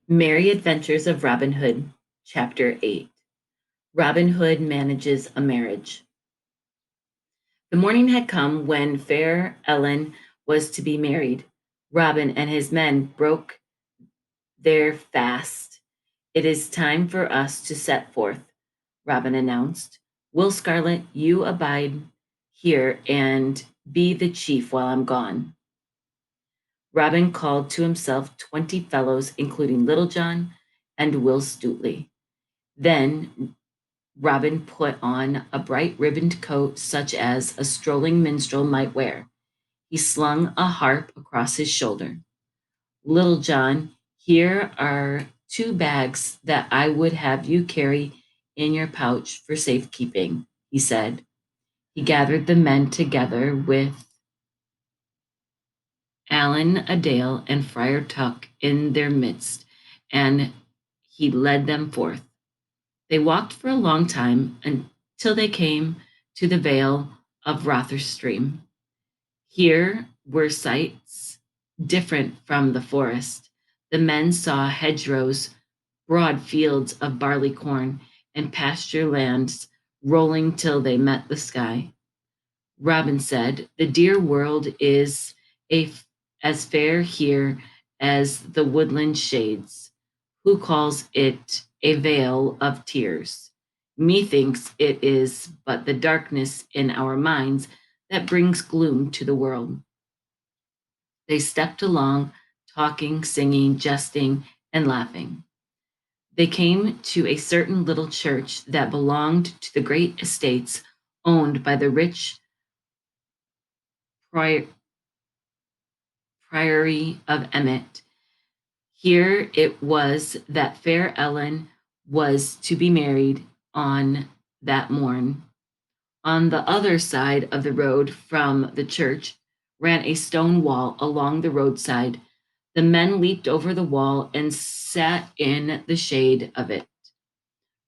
Merry Adventures of Robin Hood, Chapter 8. Robin Hood Manages a Marriage. The morning had come when fair Ellen was to be married. Robin and his men broke their fast. "It is time for us to set forth," Robin announced. "Will Scarlet, you abide here and be the chief while I'm gone." Robin called to himself 20 fellows, including Little John and Will Stutely. Then Robin put on a bright ribboned coat such as a strolling minstrel might wear. He slung a harp across his shoulder. "Little John, here are 2 bags that I would have you carry in your pouch for safekeeping," he said. He gathered the men together with Allan a Dale and Friar Tuck in their midst, and he led them forth. They walked for a long time until they came to the vale of Rotherstream. Here were sights different from the forest. The men saw hedgerows, broad fields of barley corn, and pasture lands rolling till they met the sky. Robin said, "The dear world is as fair here as the woodland shades. Who calls it a vale of tears? Methinks it is but the darkness in our minds that brings gloom to the world." They stepped along, talking, singing, jesting, and laughing. They came to a certain little church that belonged to the great estates owned by the rich pri- priory of Emmet. Here it was that fair Ellen was to be married on that morn. On the other side of the road from the church ran a stone wall along the roadside. The men leaped over the wall and sat in the shade of it.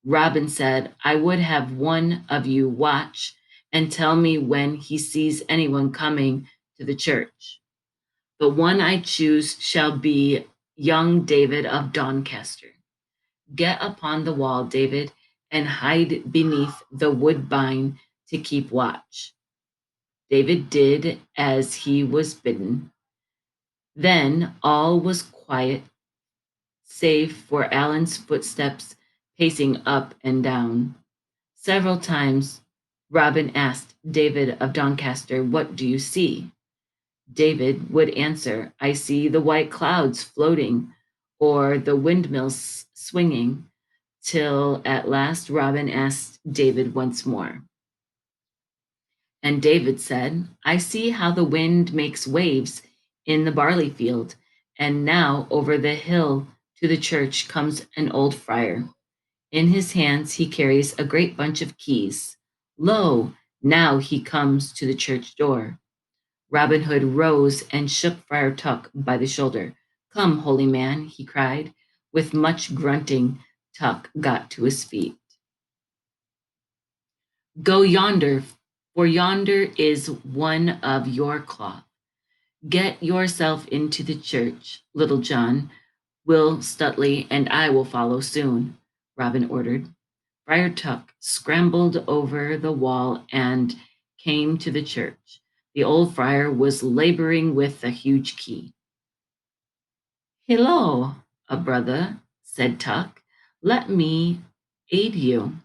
Robin said, "I would have one of you watch and tell me when he sees anyone coming to the church. The one I choose shall be young David of Doncaster. Get upon the wall, David, and hide beneath the woodbine to keep watch." David did as he was bidden. Then all was quiet, save for Allan's footsteps pacing up and down. Several times Robin asked David of Doncaster, "What do you see?" David would answer, "I see the white clouds floating or the windmills swinging," till at last Robin asked David once more. And David said, "I see how the wind makes waves in the barley field, and now over the hill to the church comes an old friar. In his hands he carries a great bunch of keys. Lo, now he comes to the church door." Robin Hood rose and shook Friar Tuck by the shoulder. "Come, holy man," he cried. With much grunting, Tuck got to his feet. "Go yonder, for yonder is one of your cloth. Get yourself into the church, Little John. Will Stutely and I will follow soon," Robin ordered. Friar Tuck scrambled over the wall and came to the church. The old friar was laboring with a huge key. "Hillo, a brother," said Tuck. "Let me aid you."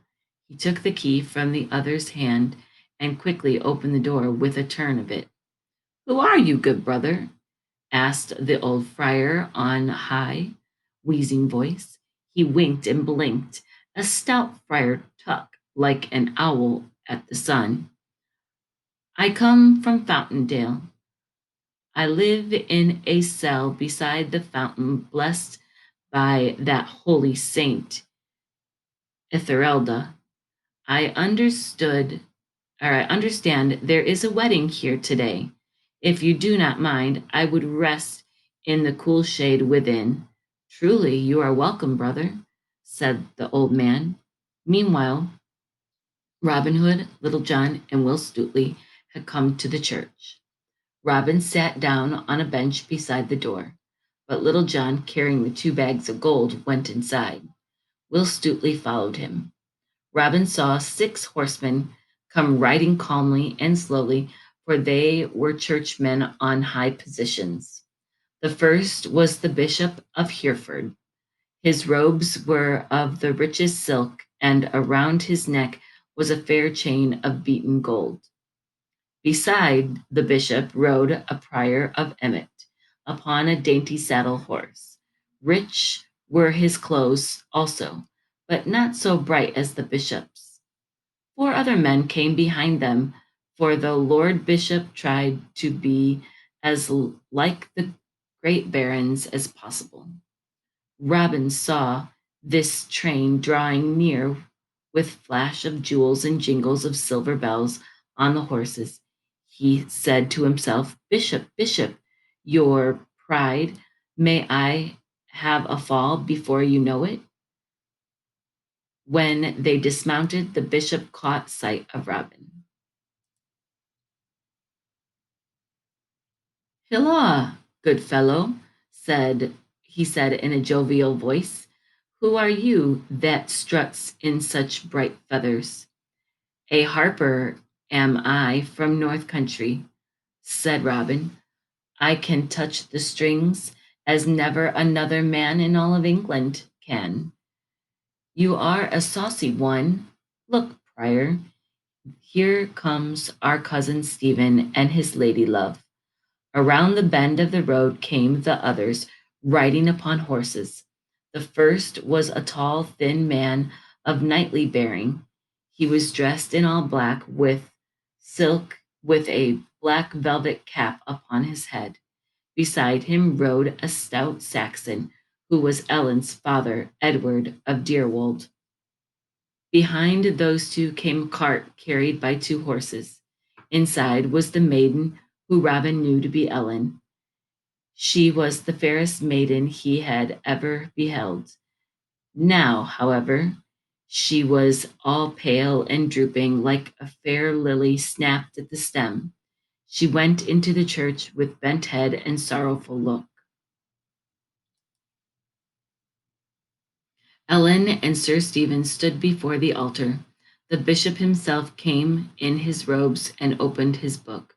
He took the key from the other's hand and quickly opened the door with a turn of it. "Who are you, good brother?" asked the old friar on high, wheezing voice. He winked and blinked, a stout Friar Tuck, like an owl at the sun. "I come from Fountaindale. I live in a cell beside the fountain blessed by that holy saint, Etherilda. I understand there is a wedding here today. If you do not mind, I would rest in the cool shade within." "Truly, you are welcome, brother," said the old man. Meanwhile, Robin Hood, Little John, and Will Stutely had come to the church. Robin sat down on a bench beside the door. But Little John, carrying the 2 bags of gold, went inside. Will Stutely followed him. Robin saw 6 horsemen come riding calmly and slowly, for they were churchmen on high positions. The first was the Bishop of Hereford. His robes were of the richest silk, and around his neck was a fair chain of beaten gold. Beside the bishop rode a prior of Emmet upon a dainty saddle horse. Rich were his clothes also, but not so bright as the bishop's. 4 other men came behind them, for the Lord Bishop tried to be as like the great barons as possible. Robin saw this train drawing near with flash of jewels and jingles of silver bells on the horses. He said to himself, Bishop, Bishop, your pride, may I have a fall before you know it? When they dismounted, the bishop caught sight of Robin. Hilloa, good fellow, he said in a jovial voice. Who are you that struts in such bright feathers? A harper am I from North Country, said Robin. I can touch the strings as never another man in all of England can. You are a saucy one. Look, Prior, here comes our cousin Stephen and his lady love. Around the bend of the road came the others, riding upon horses. The first was a tall, thin man of knightly bearing. He was dressed in all black with silk, with a black velvet cap upon his head. Beside him rode a stout Saxon, who was Ellen's father, Edward of Deerwold. Behind those 2 came a cart carried by 2 horses. Inside was the maiden who Robin knew to be Ellen. She was the fairest maiden he had ever beheld. Now, however, she was all pale and drooping like a fair lily snapped at the stem. She went into the church with bent head and sorrowful look. Ellen and Sir Stephen stood before the altar. The bishop himself came in his robes and opened his book.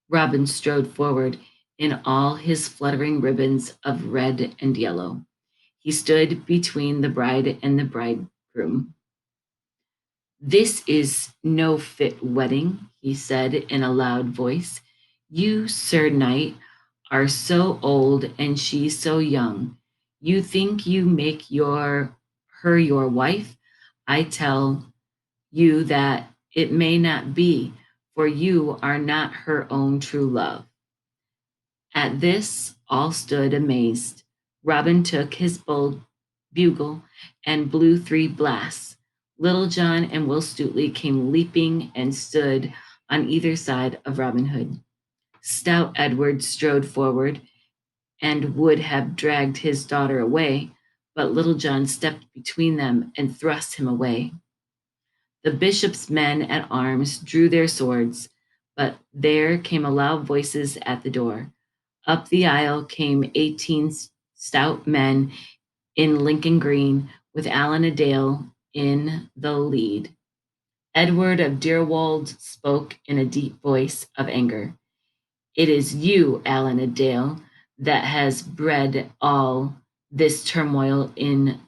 Robin strode forward in all his fluttering ribbons of red and yellow. He stood between the bride and the bridegroom. This is no fit wedding, he said in a loud voice. You, Sir Knight, are so old and she so young. You think you make her your wife? I tell you that it may not be, for you are not her own true love. At this, all stood amazed. Robin took his bugle and blew 3 blasts. Little John and Will Stutely came leaping and stood on either side of Robin Hood. Stout Edward strode forward and would have dragged his daughter away, but Little John stepped between them and thrust him away. The bishop's men at arms drew their swords, but there came loud voices at the door. Up the aisle came 18 stout men in Lincoln green, with Allen a Dale in the lead. Edward of Deerwold spoke in a deep voice of anger. It is you, Allen a Dale, that has bred all this turmoil in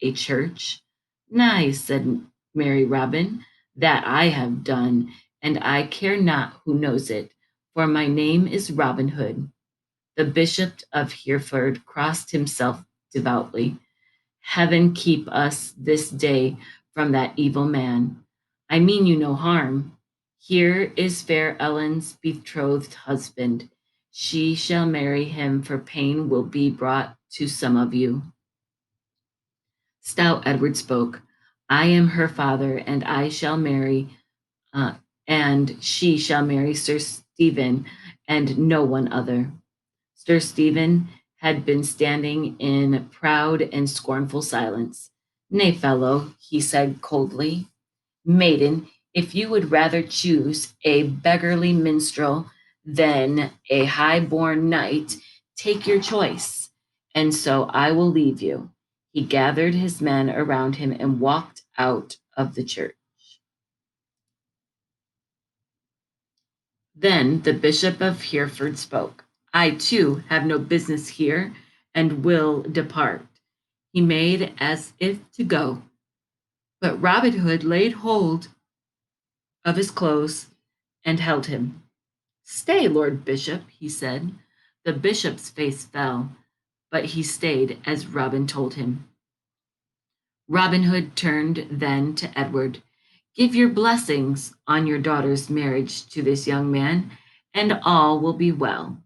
a church. Nay, said Mary Robin, that I have done, and I care not who knows it, for my name is Robin Hood. The Bishop of Hereford crossed himself devoutly. Heaven keep us this day from that evil man. I mean you no harm. Here is fair Ellen's betrothed husband. She shall marry him, for pain will be brought to some of you. Stout Edward spoke. I am her father, and I shall marry, and she shall marry Sir Stephen, and no one other. Sir Stephen had been standing in proud and scornful silence. Nay, fellow, he said coldly, maiden, if you would rather choose a beggarly minstrel than a high-born knight, take your choice. and so I will leave you." He gathered his men around him and walked out of the church. Then the Bishop of Hereford spoke. "I too have no business here and will depart." He made as if to go, but Robin Hood laid hold of his clothes and held him. "Stay, Lord Bishop," he said. The bishop's face fell, but he stayed as Robin told him. Robin Hood turned then to Edward. "Give your blessings on your daughter's marriage to this young man, and all will be well."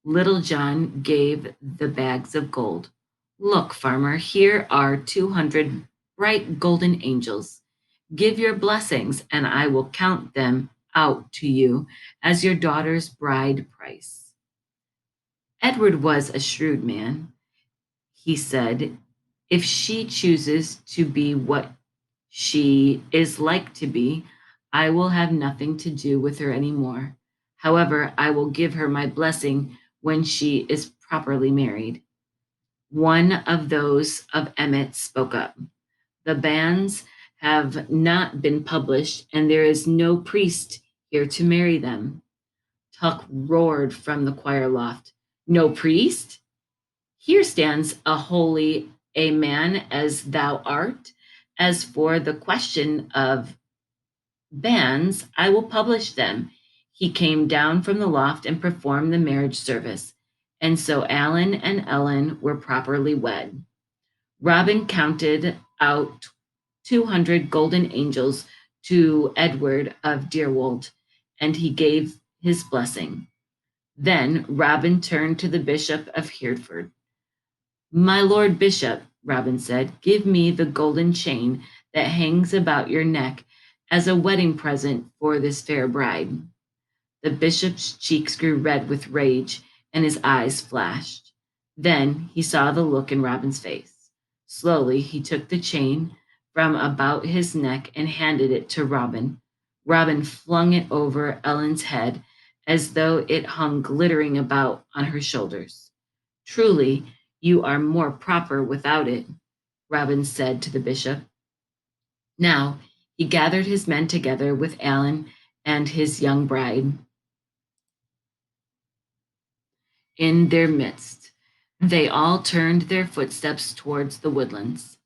Little John gave the bags of gold. "Look, farmer, here are 200 bright golden angels. Give your blessings, and I will count them out to you as your daughter's bride price." Edward was a shrewd man. He said, "If she chooses to be what she is like to be, I will have nothing to do with her any more. However, I will give her my blessing when she is properly married." One of those of Emmet spoke up. "The banns have not been published, and there is no priest here to marry them." Tuck roared from the choir loft. "No priest? Here stands a holy a man as thou art. As for the question of banns, I will publish them." He came down from the loft and performed the marriage service. And so Alan and Ellen were properly wed. Robin counted out 200 golden angels to Edward of Deerwold, and he gave his blessing. Then Robin turned to the Bishop of Hereford. "My Lord Bishop," Robin said, "give me the golden chain that hangs about your neck as a wedding present for this fair bride." The bishop's cheeks grew red with rage and his eyes flashed. Then he saw the look in Robin's face. Slowly he took the chain from about his neck and handed it to Robin. Robin flung it over Ellen's head as though it hung glittering about on her shoulders. "Truly, you are more proper without it," Robin said to the bishop. Now he gathered his men together with Alan and his young bride in their midst. They all turned their footsteps towards the woodlands.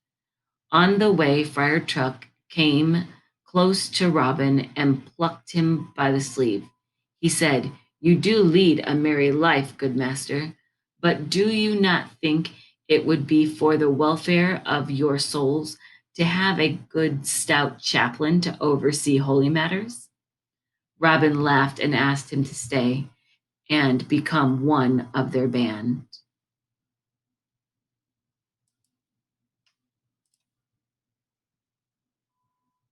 On the way, Friar Tuck came close to Robin and plucked him by the sleeve. He said, "You do lead a merry life, good master, but do you not think it would be for the welfare of your souls to have a good stout chaplain to oversee holy matters?" Robin laughed and asked him to stay and become one of their band.